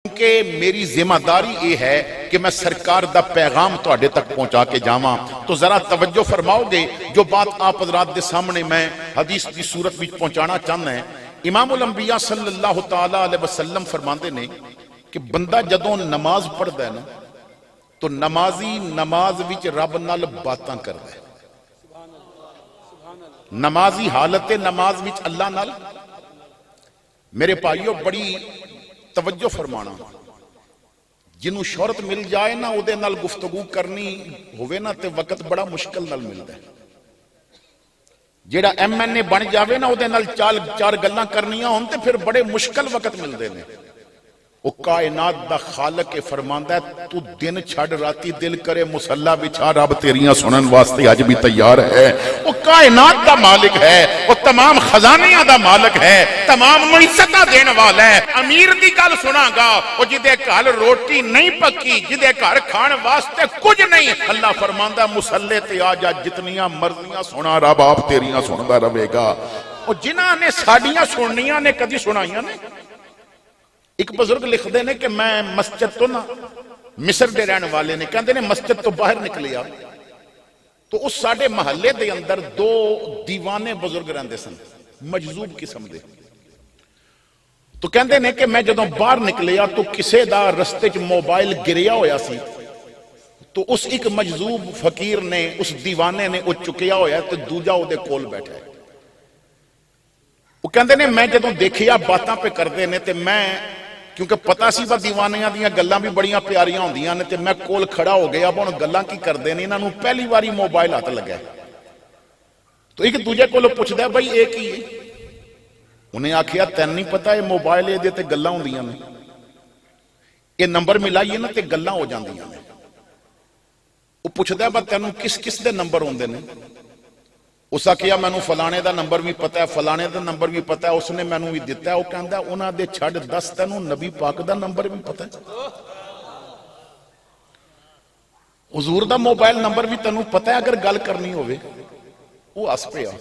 क्योंकि मेरी जिम्मेदारी ये है कि मैं सरकार दा पैगाम तुहाडे तक पहुंचा के जावां। तो जरा तवज्जो फरमाओगे जो बात आप हज़रात दे सामने मैं हदीस की सूरत में पहुंचाना चाहना है। इमामुल अंबिया सल्लल्लाहु तआला अलैहि वसल्लम फरमाते ने कि बंदा जदों नमाज पढ़दा है ना तो नमाजी नमाज विच रब नाल बातां करदा है। नमाजी हालत नमाज विच अल्लाह नाल। मेरे भाइयों बड़ी तवज्जो फरमाना, जिन्हों शोहरत मिल जाए ना उहदे नाल गुफ्तगू करनी होवे ना ते वक्त बड़ा मुश्किल नाल मिलदा है। जेड़ा MNA बन जावे ना उहदे नाल चार गल्लां करनियां होण ते फिर बड़े मुश्किल वक्त मिलदे ने। वो कायनात दा खालक फरमांदा है तू दिन छड़ राती दिल करे मुसल्ला बिछा, रब तेरियां सुनन वास्ते अज भी तैयार है। वो कायनात दा मालिक है, वो तमाम खजानियां दा मालिक है, तमाम मुइज्जतां देने वाला है। अमीर दी गल सुनागा वो जिदे घर रोटी नहीं पक्की, जिदे घर खाण वास्ते कुछ नहीं, अल्लाह फरमांदा मुसल्ले ते आ जा, जितनियां मर्जियां सुना, रब आप तेरियां सुनदा रहेगा। और जिन्हां ने साडियां सुननियां ने कदी सुनाइयां ने। एक बुजुर्ग लिखते ने कि मैं मस्जिद तो ना मिस्र के रहने वाले ने कहते ने मस्जिद तो बाहर निकलिया तो उस साडे महल्ले के अंदर दो दीवाने बुजुर्ग रहते सन, मजजूब किस्म के। तो कहते ने कि मैं जदों बाहर निकलिया तो किसी का रस्ते च मोबाइल गिरिया होया सी, तो उस एक मजजूब फकीर ने उस दीवाने ने वो चुकिया होया तो दूजा उहदे कोल बैठा है। वो कहते ने मैं जदों देखिया बातां पे करते ने ते मैं क्योंकि पता सी दीवानियां दी गल्लां भी बड़ियां प्यारियां होंदियां ने ते मैं कोल खड़ा हो गया। हुण गल्लां की करदे ने, इन्हां नूं पहली बारी मोबाइल हथ लगा तो एक दूजे कोलों पुछदा बई ये की है। उन्हें आखिया तैन नहीं पता ये मोबाइल इहदे ते गल्लां होंदियां ने, ये नंबर मिलाइए ना ते गल्लां हो जांदियां ने। वो पुछदा तैनूं किस किस दे नंबर आउंदे ने। उस आखिया मैनू फलाने का नंबर भी पता है, फलाने का नंबर भी पता है, उसने मैनू भी दिता है। वो कहता उन्हां दे छड़ दस तैनू नबी पाक का नंबर भी पता है, हुजूर का मोबाइल नंबर भी तैनू पता है अगर गल करनी होवे। वो हस पिया,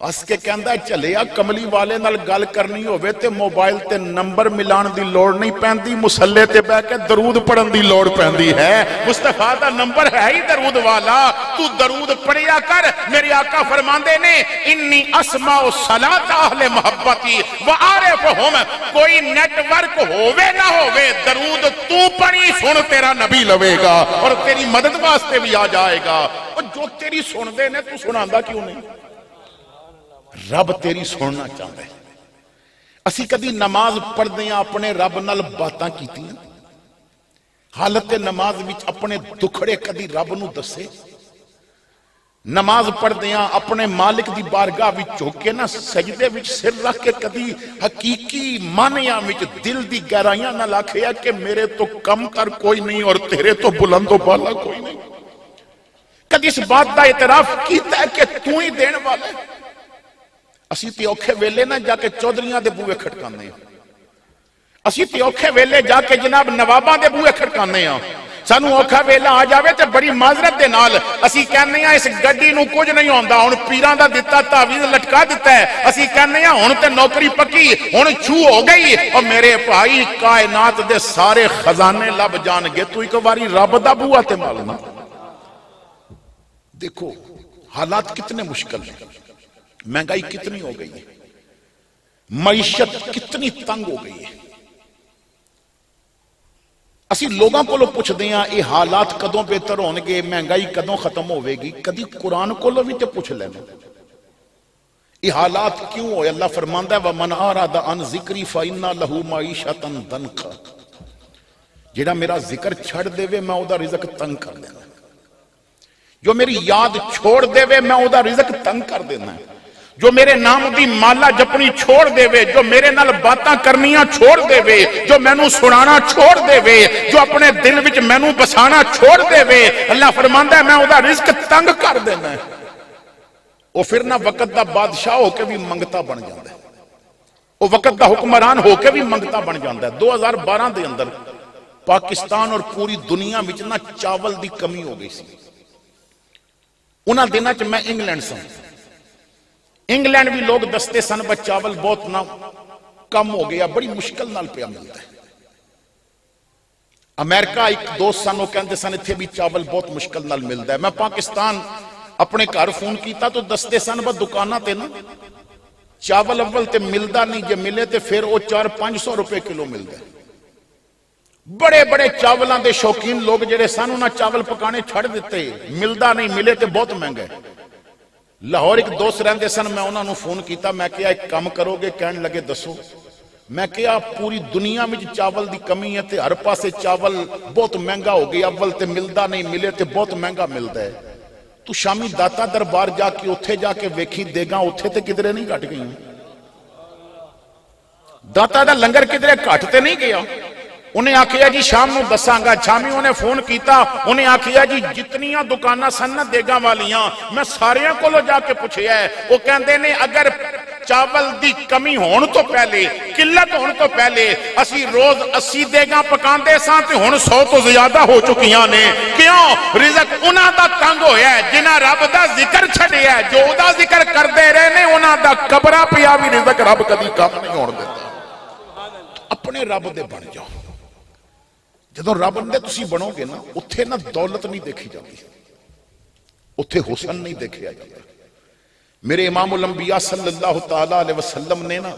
हस के कहता चलिया कमली वाले नाल गल करनी होवे ते मोबाइल ते नंबर मिलाण दी लोड़ नहीं पैंदी, मुसल्ले ते बैठ के दरूद पढ़न दी लोड़ पैंदी है। मुस्तफा दा नंबर है ही दरूद वाला, तू दरूद पढ़िया कर। मेरे आका फरमांदे ने इन्नी अस्माउ सलात अहले मोहब्बती व आरिफहुम। कोई नेटवर्क होवे ना होवे, दरूद तू पढ़ी सुन, तेरा नबी लवेगा और तेरी मदद वास्ते भी आ जाएगा। और जो तेरी सुनदे ने तू सुनांदा क्यों नहीं? रब तेरी सुनना चाहता है। असी कदी नमाज पढ़दे अपने रब नाल बातां कीतियां? हालत नमाज विच अपने दुखड़े कदी रब नूं दसे? नमाज पढ़दे अपने मालिक दी बारगाह विच झुक के ना सजदे विच सिर रख के कदी हकीकी मानिया विच दिल दी गहराइयां नाल आखिया कि मेरे तो कम कर कोई नहीं और तेरे तो बुलंदो बाला कोई नहीं? कदी इस बात का इतराफ कीता है कि तू ही देने वाला है? असी ते औखे वेले ना जाके चौधरियां दे बूहे खटकाने, असी ते औखे वेले जाके जनाब नवाबां दे बूहे खटकाने। सानू औखा वेला आ जावे ते बड़ी माजरत दे नाल असी कहने इस गड्डी नूं कुछ नहीं आउंदा, हुण पीरां दा दिता तावीज़ लटका दिता है। असी कहने हुण ते नौकरी पक्की, हुण छू हो गई। और मेरे भाई कायनात दे सारे खजाने लब जाणगे, तू एक बारी रब दा बूहा ते मालना। देखो हालात कितने मुश्किल है, महंगाई कितनी हो गई है, मईशत कितनी तंग हो गई है। असी लोगों को पुछते हैं ये हालात कदों बेहतर होणगे, महंगाई कदों खत्म होगी? कदी कुरान को भी तो पुछ लेना ये हालात क्यों हो? अल्लाह फरमांदा व मन आरादा अन जिक्री फइन्ना लहू मईशतन दनका। जेड़ा मेरा जिक्र छड़ देवे मैं ओदा रिज़्क तंग कर देना, जो मेरी याद छोड़ देवे मैं ओदा रिज़्क तंग कर देना, जो मेरे नाम की माला जपनी छोड़ देवे, जो मेरे नाल बातां करनियां छोड़ देवे, जो मैनू सुनाना छोड़ देवे, जो अपने दिल विच मैनू बसाना छोड़ देवे, अल्लाह फरमांदा है मैं ओदा रिज़्क तंग कर देना है। वो फिर ना वक्त का बादशाह होके भी मंगता बन जाता है, वो वक्त का हुक्मरान होके भी मंगता बन जाता है। 2012 के अंदर पाकिस्तान और पूरी दुनिया में ना चावल की कमी हो गई सी। उन्हां दिनां च मैं इंग्लैंड सा, इंग्लैंड भी लोग दसते सन चावल बहुत ना कम हो गया, बड़ी मुश्किल नाल पिया मिलता है। अमेरिका एक दोस्त सन, वो कहते सन इत्थे भी चावल बहुत मुश्किल नाल मिलता है। मैं पाकिस्तान अपने घर फोन किया तो दसते सन बस दुकाना ते ना चावल अव्वल ते मिलता नहीं, जे मिले तो फिर वो 400-500 रुपए किलो मिलता है। बड़े बड़े चावलों के शौकीन लोग जेडे सन उन्हें चावल पकाने छड़ दिते, मिलता नहीं, मिले तो बहुत महंगा है। लाहौर एक दोस्त रहते सन, मैं उन्होंने फोन किया, मैं क्या एक काम करोगे? कहने लगे दसो। मैं क्या पूरी दुनिया में चावल की कमी है तो हर पासे चावल बहुत महंगा हो गया, अव्वल तो मिलता नहीं, मिले तो बहुत महंगा मिलता है। तू शामी दाता दरबार जाके उत्थे जाके वेखी देगा, उत्थे तो किधरे नहीं घट गई। दाता दा लंगर किधरे घट तो नहीं गया। उन्हें आखिया जी शाम को दसांगा। शामी उन्हें फोन किया, उन्हें आखिया जी जितनियां दुकाना सन ना देगा वालियां, मैं सारियां कोलों जाके पूछया है, वो कहते ने अगर चावल की कमी होने तो पहले, किल्लत होने तो पहले असी रोज 80 देगा पकाते सां ते हुण 100 तो ज्यादा हो चुकियां ने। क्यों? रिज़क उन्हां दा तंग होया है जिन्हां रब दा जिक्र छड्डिया, जो ओदा जिक्र करते रहे ने उन्हां दा कबरा पिया भी रिज़क रब कदी कम नहीं होण दिंदा। अपने रब दे बन जाओ। जदों रब दे तुसीं बनोगे ना, उत्थे ना दौलत नहीं देखी जाती, उत्थे हुसन नहीं देखा जाता। मेरे इमामुल अंबिया सल्लल्लाहु तआला अलैहि वसल्लम ने ना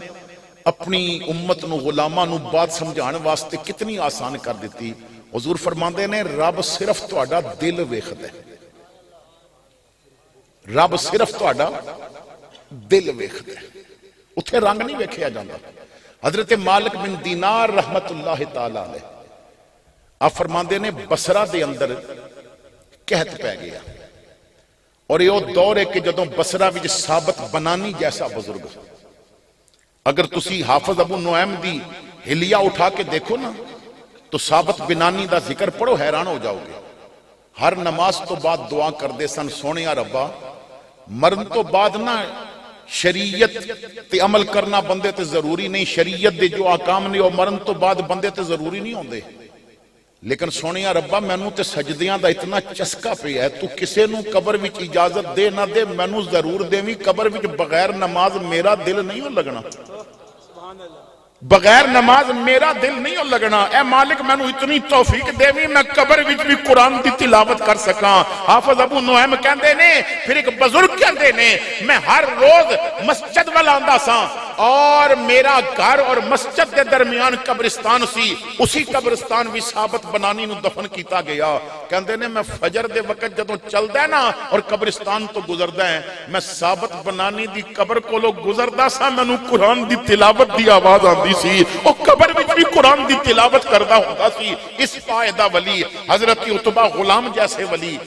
अपनी उम्मत नूं गुलामां नूं बात समझाने वास्ते कितनी आसान कर दी। हुजूर फरमांदे ने रब सिर्फ तुहाडा दिल वेखदा है, रब सिर्फ तुहाडा दिल वेखदा है, उत्थे रंग नहीं वेखिया जांदा। हजरत मालिक बिन दीनार रहमतुल्लाह तआला अलैह आप फरमांदे ने बसरा दे अंदर कहत पै गया, और यो दौर है कि जदों बसरा विच साबत बनानी जैसा बुजुर्ग, अगर तुसी हाफिज अबू नुऐम दी हिलिया उठा के देखो ना तो साबत बिनानी दा जिक्र पढ़ो, हैरान हो जाओगे। हर नमाज तो बाद दुआ करते सन, सोने रब्बा मरन तो बाद ना शरीयत ते अमल करना बंदे ते जरूरी नहीं, शरीयत दे जो आकाम ने वो मरन तो बाद बंदे ते जरूरी नहीं होंदे, लेकिन सोने रब्बा मैनू तो सजदियां दा इतना चस्का पिया है, तू किसी नू कबर विच इजाजत दे ना दे, मैनू जरूर देवी कबर विच बगैर नमाज मेरा दिल नहीं हो लगना, बगैर नमाज मेरा दिल नहीं हो लगना। ए मालिक मैनू इतनी तौफीक देवी मैं कबर विच भी कुरान की तिलावत कर सका। हाफिज अबू नुऐम कहते ने, फिर एक बुजुर्ग कहते ने, मैं हर रोज मस्जिद वाल आंदा सा और मेरा घर और मस्जिद के दरमियान कब्रिस्तान सी, उसी कब्रिस्तान भी साबत बनानी नू दफन किया गया। कहते ने मैं फजर दे वक्त जदों चलदा है ना और कब्रिस्तान तो गुजरदा है, मैं साबत बनानी दी कबर कोलों गुजरदा सा, मैनू कुरान दी तिलावत दी आवाज आंदी सी, ओ कबर विच भी कुरान दी तिलावत करदा हुंदा सी। इस फायदा वली हजरत उतबा गुलाम जैसे वली